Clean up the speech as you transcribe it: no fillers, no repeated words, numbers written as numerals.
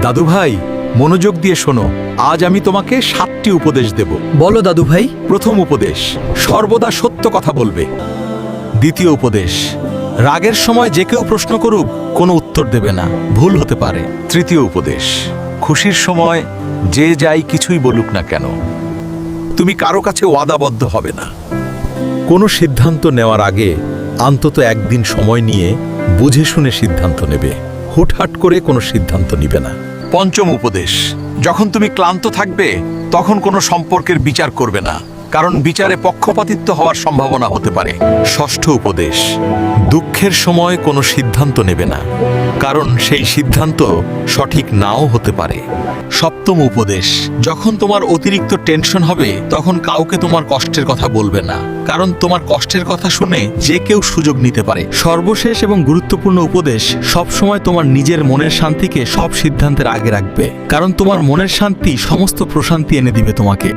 দাদু ভাই, মনোযোগ দিয়ে শোনো। আজ আমি তোমাকে 7টি উপদেশ দেব। বলো দাদু ভাই। প্রথম উপদেশ, সর্বদা সত্য কথা বলবে। দ্বিতীয় উপদেশ, রাগের সময় যে কেউ প্রশ্ন করুক কোনো উত্তর দেবে না, ভুল হতে পারে। তৃতীয় উপদেশ, খুশির সময় যে যাই কিছুই বলুক না কেন, তুমি কারো কাছে ওয়াদাবদ্ধ হবে না। কোনো সিদ্ধান্ত নেওয়ার আগে অন্তত একদিন সময় নিয়ে বুঝে শুনে সিদ্ধান্ত নেবে, হুটহাট করে কোনো সিদ্ধান্ত নিবে না। পঞ্চম উপদেশ, যখন তুমি ক্লান্ত থাকবে তখন কোনো সম্পর্কের বিচার করবে না, কারণ বিচারে পক্ষপাতিত্ব হওয়ার সম্ভাবনা হতে পারে। ষষ্ঠ উপদেশ, দুঃখের সময় কোনো সিদ্ধান্ত নেবে না, কারণ সেই সিদ্ধান্ত সঠিক নাও হতে পারে। সপ্তম উপদেশ, যখন তোমার অতিরিক্ত টেনশন হবে তখন কাউকে তোমার কষ্টের কথা বলবে না, কারণ তোমার কষ্টের কথা শুনে যে কেউ সুযোগ নিতে পারে। সর্বশেষ এবং গুরুত্বপূর্ণ উপদেশ, সবসময় তোমার নিজের মনের শান্তিকে সব সিদ্ধান্তের আগে রাখবে, কারণ তোমার মনের শান্তি সমস্ত প্রশান্তি এনে দিবে তোমাকে।